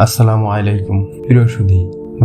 আসসালামু আলাইকুম প্রিয় সুধী,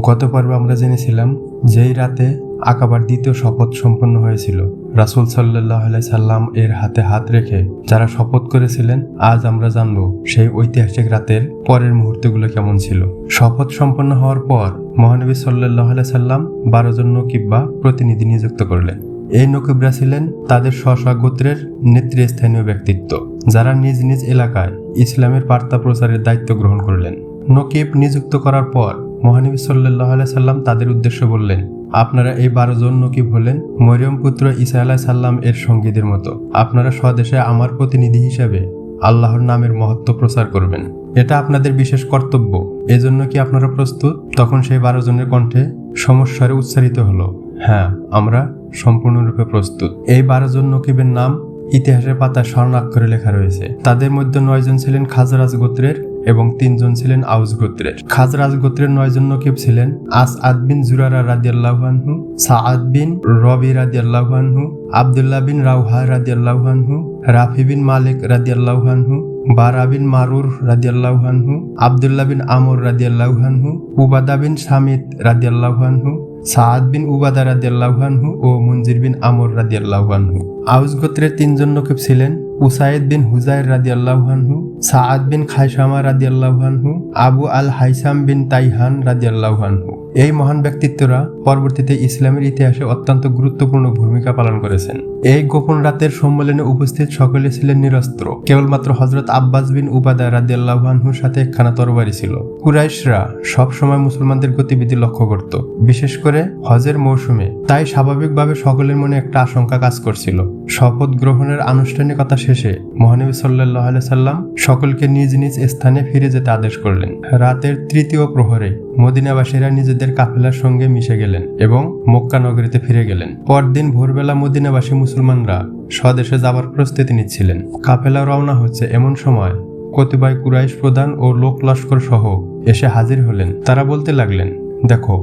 গত পর্বে আমরা জেনেছিলাম যেই রাতে আকাবার দ্বিতীয় শপথ সম্পন্ন হয়েছিল, রাসূল সাল্লাল্লাহু আলাইহি সাল্লাম এর হাতে হাত রেখে যারা শপথ করেছিলেন। আজ আমরা জানব সেই ঐতিহাসিক রাতের পরের মুহূর্তগুলো কেমন ছিল। শপথ সম্পন্ন হওয়ার পর মহানবী সাল্লাল্লাহু আলাইহি সাল্লাম 12 জন নকিব বা প্রতিনিধি নিযুক্ত করলেন। এই নকিবরা ছিলেন তাদের স্ব গোত্রের নেতৃস্থানীয় ব্যক্তিত্ব, যারা নিজ নিজ এলাকায় ইসলামের বার্তা প্রচারের দায়িত্ব গ্রহণ করলেন। নকিব নিযুক্ত করার পর মহানবী সাল্লাল্লাহু আলাইহি সাল্লাম তাদের উদ্দেশ্যে বললেন, আপনারা এই 12 জন নকিব হলেন মরিয়ম পুত্র ঈসা আলাইহিস সালাম এর সঙ্গীদের মতো। আপনারা স্বদেশে আমার প্রতিনিধি হিসেবে আল্লাহর নামের মহত্ব প্রচার করবেন। এটা আপনাদের বিশেষ কর্তব্য। এজন্য কি আপনারা প্রস্তুত? তখন সেই 12 জনের কণ্ঠে সমস্যারে উচ্চারিত হলো, হ্যাঁ, আমরা সম্পূর্ণরূপে প্রস্তুত। এই 12 জন নকিবের নাম ইতিহাসের পাতায় স্বর্ণাক্ষরে লেখা রয়েছে। তাদের মধ্যে 9 জন ছিলেন খাজরাজ গোত্রের এবং 3 জন ছিলেন আউস গোত্রের। খাজরাজ গোত্রের 9 জন নকিব ছিলেন আসআদ বিন জুরারা রাদিয়াল্লাহু আনহু, সাআদ বিন রবি রাদিয়াল্লাহু আনহু, আব্দুল্লাহ বিন রাওহা রাদিয়াল্লাহু আনহু, রাফি বিন মালিক রাদিয়াল্লাহু আনহু, বারা বিন মারুর রাদিয়াল্লাহু আনহু, আব্দুল্লাহ বিন আমর রাদিয়াল্লাহু আনহু, উবাদা বিন সামিত রাদিয়াল্লাহু আনহু, সাআদ বিন উবাদা রাদিয়াল্লাহু আনহু ও মুনজির বিন আমর রাদিয়াল্লাহু আনহু। আউস গোত্রের 3 জন নকিব ছিলেন উসাইদ বিন হুজাইর রাদিয়াল্লাহু আনহু, সাআদ বিন খায়সামা রাদিয়াল্লাহু আনহু, আবু আল হাইসাম বিন তাইহান রাদিয়াল্লাহু আনহু। এই মহান ব্যক্তিত্বরা পরবর্তীতে ইসলামের ইতিহাসে অত্যন্ত গুরুত্বপূর্ণ ভূমিকা পালন করেছেন। এই গোপন রাতের সম্মেলনে উপস্থিত সকলে ছিলেন নিরস্ত্র। কেবলমাত্র হযরত আব্বাস বিন উবাদা রাদিয়াল্লাহু আনহুর সাথে একখানা তরবারি ছিল। কুরাইশরা সব সময় মুসলমানদের গতিবিধি লক্ষ্য করত, বিশেষ করে হজের মৌসুমে। তাই স্বাভাবিকভাবে সকলের মনে একটা আশঙ্কা কাজ করছিল। শপথ গ্রহণের আনুষ্ঠানিকতা শেষে মহানবী সাল্লাল্লাহু আলাইহি সাল্লাম সকলকে নিজ নিজ স্থানে ফিরে যেতে আদেশ করলেন। রাতের 3য় প্রহরে মদিনাবাসীরা নিজেদের কাফেলার সঙ্গে মিশে গেলেন এবং মক্কা নগরীতে ফিরে গেলেন। পরদিন ভোরবেলা মদিনাবাসী মুসলমানরা স্বদেশে যাবার প্রস্তুতি নিচ্ছিলেন। কাফেলা রওনা হচ্ছে এমন সময় কতিপয় কুরাইশ প্রধান ও লোক লস্কর সহ এসে হাজির হলেন। তারা বলতে লাগলেন, দেখো,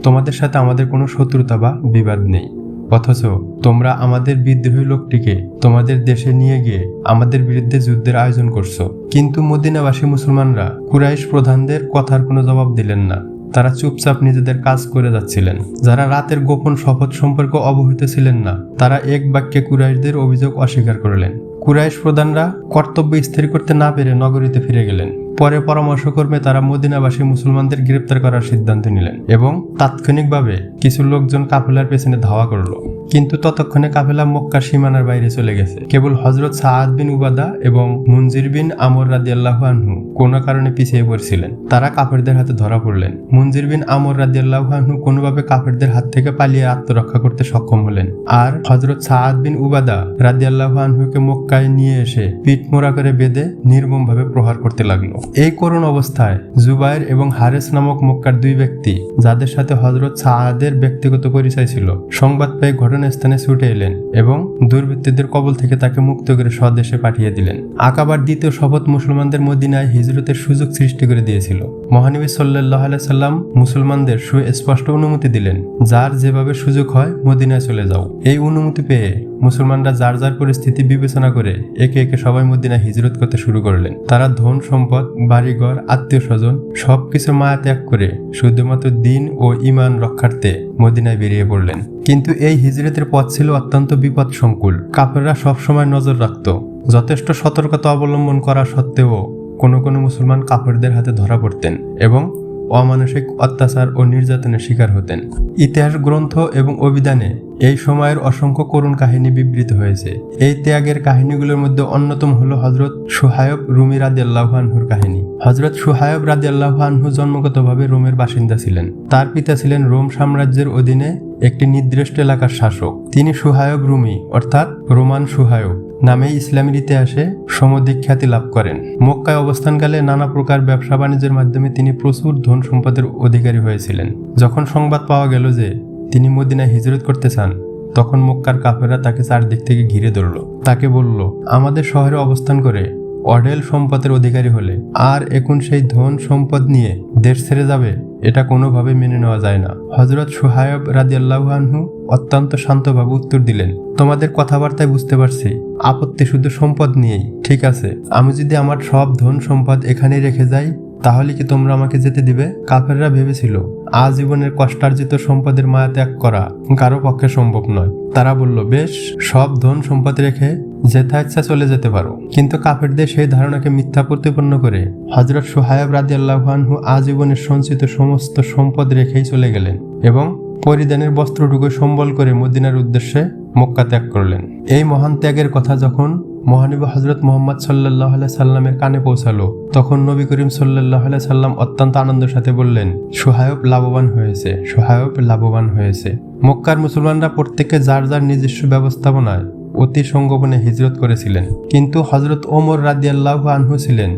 তোমাদের সাথে আমাদের কোনো শত্রুতা বা বিবাদ নেই, অথচ তোমরা আমাদের বিদ্রোহী লোকটিকে তোমাদের দেশে নিয়ে গিয়ে আমাদের বিরুদ্ধে যুদ্ধের আয়োজন করছো। কিন্তু মদিনাবাসী মুসলমানরা কুরাইশ প্রধানদের কথার কোনো জবাব দিলেন না। তারা চুপচাপ নিজেদের কাজ করে যাচ্ছিলেন। যারা রাতের গোপন শপথ সম্পর্কে অবহিত ছিলেন না, তারা এক বাক্যে কুরাইশদের অভিযোগ অস্বীকার করলেন। কুরাইশ প্রধানরা কর্তব্য স্থির করতে না পেরে নগরীতে ফিরে গেলেন। পরে পরামর্শক্রমে তারা মদিনাবাসী মুসলমানদের গ্রেপ্তার করার সিদ্ধান্ত নিলেন এবং তাৎক্ষণিকভাবে কিছু লোকজন কাফেলার পেছনে ধাওয়া করল। কিন্তু ততক্ষণে কাফেলা মক্কার সীমানার বাইরে চলে গেছে। কেবল হযরত সাআদ বিন উবাদা এবং মুনজির বিন আমর রাদিয়াল্লাহু আনহু কোনো কারণে পিছিয়ে পড়ছিলেন। তারা কাফেরদের হাতে ধরা পড়লেন। মুনজির বিন আমর রাদিয়াল্লাহু আনহু কোনোভাবে কাফেরদের হাত থেকে পালিয়ে আত্মরক্ষা করতে সক্ষম হলেন। আর হযরত সাআদ বিন উবাদা রাদিয়াল্লাহু আনহুকে মক্কায় নিয়ে এসে পিঠমোড়া করে বেঁধে নির্মমভাবে প্রহার করতে লাগলো। এই করুণ অবস্থায় জুবাইর এবং হারেস নামক মক্কার 2 ব্যক্তি, যাদের সাথে হযরত সাআদের ব্যক্তিগত পরিচয় ছিল, সংবাদ পেয়ে ঘটনাস্থানে ছুটে এলেন এবং দুর্বৃত্তদের কবল থেকে তাকে মুক্ত করে স্বদেশে পাঠিয়ে দিলেন। আকাবার দ্বিতীয় শপথ মুসলমানদের মদিনায় হিজরতের সুযোগ সৃষ্টি করে দিয়েছিল। মহানবী সাল্লাল্লাহু আলাইহি সাল্লাম মুসলমানদের সুস্পষ্ট অনুমতি দিলেন, যার যেভাবে সুযোগ হয় মদিনায় চলে যাও। এই অনুমতি পেয়ে মুসলমানরা যার যার পরিস্থিতি বিবেচনা করে একে একে সবাই মদিনায় হিজরত করতে শুরু করলেন। তারা ধন সম্পদ, বাড়িঘর, আত্মীয় স্বজন সবকিছু মায়া ত্যাগ করে শুধুমাত্র দিন ও ঈমান রক্ষার্থে মদিনায় বেরিয়ে পড়লেন। কিন্তু এই হিজরতের পথ ছিল অত্যন্ত বিপদ সংকুল। কাফেররা সবসময় নজর রাখত। যথেষ্ট সতর্কতা অবলম্বন করা সত্ত্বেও কোনো কোনো মুসলমান কাফেরদের হাতে ধরা পড়তেন এবং অমানসিক অত্যাচার ও নির্যাতনের শিকার হতেন। ইতিহাস গ্রন্থ এবং অভিধানে এই সময়ের অসংখ্য করুণ কাহিনী বিবৃত হয়েছে। এই ত্যাগের কাহিনীগুলোর মধ্যে অন্যতম হলো হযরত সুহায়ব রুমি রাদিয়াল্লাহু আনহুর কাহিনী। হযরত সুহায়ব রাদিয়াল্লাহু আনহু জন্মগতভাবে রোমের বাসিন্দা ছিলেন। তার পিতা ছিলেন রোম সাম্রাজ্যের অধীনে একটি নির্দিষ্ট এলাকার শাসক। তিনি সুহায়ব রুমি অর্থাৎ রোমান সুহায়ব নামে ইসলামের ইতিহাসে সমধিক খ্যাতি লাভ করেন। মক্কায় অবস্থানকালে নানা প্রকার ব্যবসা বাণিজ্যের মাধ্যমে তিনি প্রচুর ধন সম্পদের অধিকারী হয়েছিলেন। যখন সংবাদ পাওয়া গেল যে তিনি মদিনায় হিজরত করতে চান, তখন মক্কার কাফেররা তাকে চারদিক থেকে ঘিরে ধরল। তাকে বলল, আমাদের শহরে অবস্থান করে অঢেল সম্পদের অধিকারী হলে আর এখন সেই ধন সম্পদ নিয়ে দেশ ছেড়ে যাবে, এটা কোনোভাবে মেনে নেওয়া যায় না। হযরত সুহায়ব রাদিয়াল্লাহু আনহু অত্যন্ত শান্তভাবে উত্তর দিলেন, তোমাদের কথাবার্তায় বুঝতে পারছি আপত্তি শুধু সম্পদ নিয়েই। ঠিক আছে, আমি যদি আমার সব ধন সম্পদ এখানে রেখে যাই তাহলে কি তোমরা আমাকে যেতে দিবে? কাফেররা ভেবেছিল আজীবনের কষ্টার্জিত সম্পদের মায়া ত্যাগ করা কারো পক্ষে সম্ভব নয়। তারা বলল, বেশ, সব ধন সম্পদ রেখে যেথা ইচ্ছা চলে যেতে পারো। কিন্তু কাফেরদের সেই ধারণাকে মিথ্যা প্রতিপন্ন করে হযরত সুহায়ব রাদিয়াল্লাহু আনহু আজীবনের সঞ্চিত সমস্ত সম্পদ রেখেই চলে গেলেন এবং পরিধানের বস্ত্রটুকু সম্বল করে মদিনার উদ্দেশ্যে মক্কা ত্যাগ করলেন। এই মহান ত্যাগের কথা যখন মহানবী হযরত মুহাম্মদ সাল্লাল্লাহু আলাইহি সাল্লামের কানে পৌঁছালো, তখন নবী করিম সাল্লাল্লাহু আলাইহি সাল্লাম অত্যন্ত আনন্দের সাথে বললেন, সুহায়ব লাভবান হয়েছে, সুহায়ব লাভবান হয়েছে। মক্কার মুসলমানরা প্রত্যেকে যার যার নিজস্ব ব্যবস্থাপনায় অতি সংগোপনে হিজরত করেছিলেন, কিন্তু হযরত ওমর রাদিয়াল্লাহু আনহু ছিলেন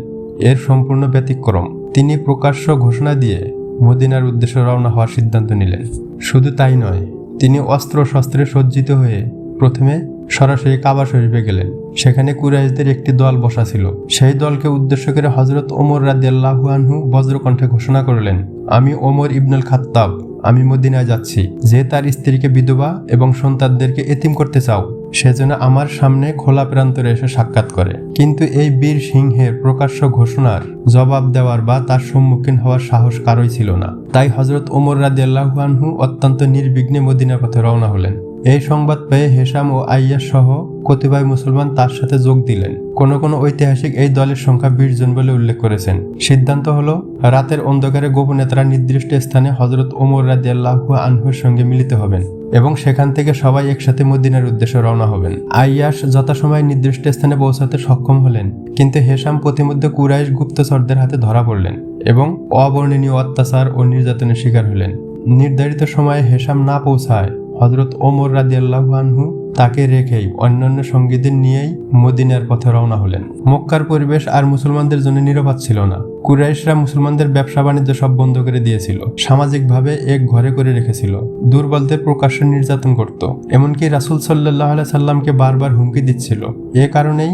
এর সম্পূর্ণ ব্যতিক্রম। তিনি প্রকাশ্য ঘোষণা দিয়ে মদিনার উদ্দেশ্যে রওনা হওয়ার সিদ্ধান্ত নিলেন। শুধু তাই নয়, তিনি অস্ত্র শস্ত্রে সজ্জিত হয়ে প্রথমে সরাসরি কাবা শরীফে গেলেন। সেখানে কুরাইশদের একটি দল বসা ছিল। সেই দলকে উদ্দেশ্য করে হযরত ওমর রাদিয়াল্লাহু আনহু বজ্রকণ্ঠে ঘোষণা করলেন, আমি ওমর ইবনুল খাত্তাব, আমি মদিনায় যাচ্ছি। যে তার স্ত্রীকে বিধবা এবং সন্তানদেরকে এতিম করতে চাও, সেজন্য আমার সামনে খোলা প্রান্তরে এসে সাক্ষাৎ করে। কিন্তু এই বীর সিংহের প্রকাশ্য ঘোষণার জবাব দেওয়ার বা তার সম্মুখীন হওয়ার সাহস কারোই ছিল না। তাই হযরত ওমর রাদিয়াল্লাহু আনহু অত্যন্ত নির্বিঘ্নে মদিনার পথে রওনা হলেন। এই সংবাদ পেয়ে হেশাম ও আইয়াস সহ কতিপয় মুসলমান তার সাথে যোগ দিলেন। কোন কোন ঐতিহাসিক এই দলের সংখ্যা 20 জন বলে উল্লেখ করেছেন। সিদ্ধান্ত হলো, রাতের অন্ধকারে গোপনে তারা নির্দিষ্ট স্থানে হযরত ওমর রাদিয়াল্লাহু আনহুর সঙ্গে মিলিত হবেন এবং সেখান থেকে সবাই একসাথে মদিনার উদ্দেশ্যে রওনা হবেন। আইয়াস যথাসময়ে নির্দিষ্ট স্থানে পৌঁছাতে সক্ষম হলেন, কিন্তু হেশাম প্রতিমধ্যে কুরাইশ গুপ্তচরদের হাতে ধরা পড়লেন এবং অবর্ণনীয় অত্যাচার ও নির্যাতনের শিকার হলেন। নির্ধারিত সময়ে হেশাম না পৌঁছায় হযরত ওমর রাদিয়াল্লাহু আনহু তাকে রেখেই অন্যান্য সঙ্গীদের নিয়েই মদিনার পথে রওনা হলেন। মক্কার পরিবেশ আর মুসলমানদের জন্য নিরাপদ ছিল না। কুরাইশরা মুসলমানদের ব্যবসা বাণিজ্য সব বন্ধ করে দিয়েছিল, সামাজিকভাবে এক ঘরে করে রেখেছিল, দুর্বলদের প্রকাশ্যে নির্যাতন করত, এমনকি রাসূল সাল্লাল্লাহু আলাইহি সাল্লামকে বারবার হুমকি দিচ্ছিল। এ কারণেই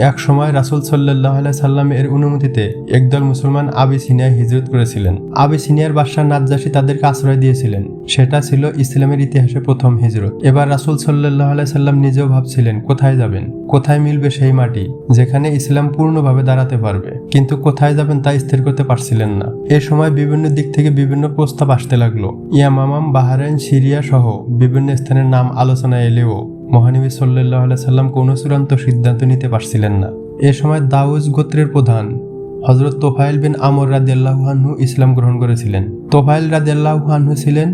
এক সময় রাসূল সাল্লাল্লাহু আলাইহি সাল্লাম এর অনুমতিতে একদল মুসলমান আবিসিনিয়ায় হিজরত করেছিলেন। আবিসিনিয়ার বাদশা নাজ্জাশী তাদেরকে আশ্রয় দিয়েছিলেন। সেটা ছিল ইসলামের ইতিহাসে প্রথম হিজরত। এবার রাসূল সাল্লাল্লাহু আলাইহি সাল্লাম নিজেও ভাবছিলেন কোথায় যাবেন, কোথায় মিলবে সেই মাটি যেখানে ইসলাম পূর্ণভাবে দাঁড়াতে পারবে, কিন্তু কোথায় যাবেন তা স্থির করতে পারছিলেন না। এ সময় বিভিন্ন দিক থেকে বিভিন্ন প্রস্তাব আসতে লাগলো। ইয়ামামাম, বাহরাইন, সিরিয়া সহ বিভিন্ন স্থানের নাম আলোচনায় এলেও মহানবী সাল্লাল্লাহু আলাইহি সাল্লাম কোনো চূড়ান্ত সিদ্ধান্ত নিতে পারছিলেন না। এ সময় দাউস গোত্রের প্রধান হযরত তোফাইল বিন আমর রাদিয়াল্লাহু আনহু ইসলাম গ্রহণ করেছিলেন। তোফাইল রাদিয়াল্লাহু আনহু ছিলেন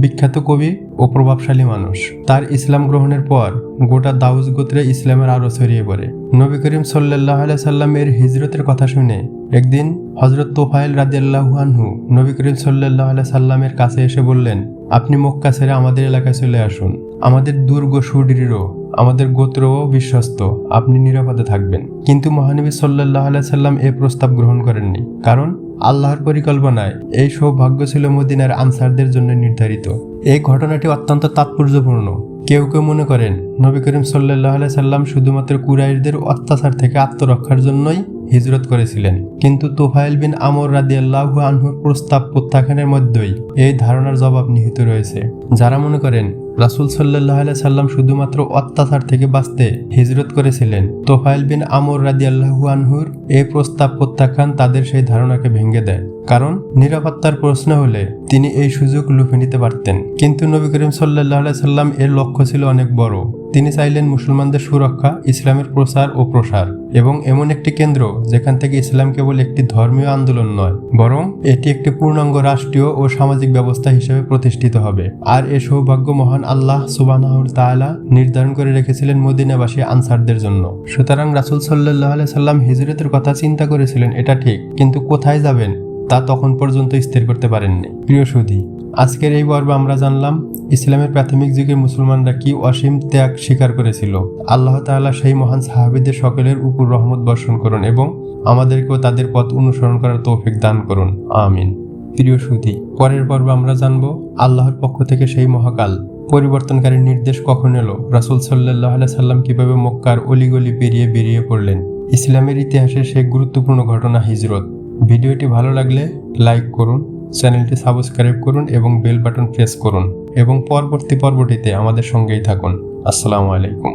বিখ্যাত কবি ও প্রভাবশালী মানুষ। তার ইসলাম গ্রহণের পর গোটা দাউস গোত্রে ইসলামের আলো ছড়িয়ে পড়ে। নবী করিম সাল্লাল্লাহু আলাইহি সাল্লামের হিজরতের কথা শুনে একদিন হযরত তোফাইল রাদিয়াল্লাহু আনহু নবী করিম সাল্লাল্লাহু আলাইহি সাল্লামের কাছে এসে বললেন, আপনি মক্কা ছেড়ে আমাদের এলাকায় চলে আসুন। আমাদের দুর্গ সুদৃঢ়, আমাদের গোত্রও বিশ্বস্ত, আপনি নিরাপদে থাকবেন। কিন্তু মহানবী সাল্লাল্লাহু আলাইহি সাল্লাম এই প্রস্তাব গ্রহণ করেননি, কারণ আল্লাহর পরিকল্পনায় এই সৌভাগ্য ছিল মদিনার আনসারদের জন্য নির্ধারিত। এই ঘটনাটি অত্যন্ত তাৎপর্যপূর্ণ। কেউ কেউ মনে করেন নবী করিম সাল্লাল্লাহু আলাইহি সাল্লাম শুধুমাত্র কুরাইশদের অত্যাচার থেকে আত্মরক্ষার জন্যই হিজরত করেছিলেন, কিন্তু তোফাইল বিন আমর রাদিয়াল্লাহু আনহুর প্রস্তাব প্রত্যাখ্যানের মধ্যেই এই ধারণার জবাব নিহিত রয়েছে। যারা মনে করেন রাসূল সাল্লাল্লাহু আলাইহি সাল্লাম শুধুমাত্র অত্যাচার থেকে বাঁচতে হিজরত করেছিলেন, তোফাইল বিন আমর রাদিয়াল্লাহু আনহুর এই প্রস্তাব প্রত্যাখ্যান তাদের সেই ধারণাকে ভেঙে দেয়। কারণ নিরাপত্তার প্রশ্ন হলে তিনি এই সুযোগ লুফে নিতে পারতেন। কিন্তু নবী করিম সাল্লাল্লাহু আলাইহি সাল্লাম এর লক্ষ্য ছিল অনেক বড়। তিনি চাইলেন মুসলমানদের সুরক্ষা, ইসলামের প্রচার ও প্রসার এবং এমন একটি কেন্দ্র যেখান থেকে ইসলাম কেবল একটি ধর্মীয় আন্দোলন নয়, বরং এটি একটি পূর্ণাঙ্গ রাষ্ট্রীয় ও সামাজিক ব্যবস্থা হিসেবে প্রতিষ্ঠিত হবে। আর এ সৌভাগ্য মহান আল্লাহ সুবহানাহু ওয়া তাআলা নির্ধারণ করে রেখেছিলেন মদিনাবাসী আনসারদের জন্য। সুতরাং রাসূল সাল্লাল্লাহু আলাইহি সাল্লাম হিজরতের কথা চিন্তা করেছিলেন, এটা ঠিক, কিন্তু কোথায় যাবেন তা তখন পর্যন্ত স্থির করতে পারেননি। প্রিয় সুধী, আজকের এই পর্বে আমরা জানলাম ইসলামের প্রাথমিক যুগে মুসলমানরা কি অসীম ত্যাগ স্বীকার করেছিল। আল্লাহ তাআলা সেই মহান সাহাবীদের সকলের উপর রহমত বর্ষণ করুন এবং আমাদেরকেও তাদের পথ অনুসরণ করার তৌফিক দান করুন, আমিন। প্রিয় সুধী, পরের পর্বে আমরা জানব আল্লাহর পক্ষ থেকে সেই মহাকাল পরিবর্তনকারী নির্দেশ কখন এলো, রাসূল সাল্লাল্লাহু আলাইহি সাল্লাম কিভাবে মক্কার অলিগলি পেরিয়ে বেরিয়ে পড়লেন, ইসলামের ইতিহাসের সেই গুরুত্বপূর্ণ ঘটনা হিজরত। ভিডিওটি ভালো লাগলে লাইক করুন, চ্যানেলটি সাবস্ক্রাইব করুন এবং বেল বাটন প্রেস করুন এবং পরবর্তী পর্বটিতে আমাদের সঙ্গেই থাকুন। আসসালামু আলাইকুম।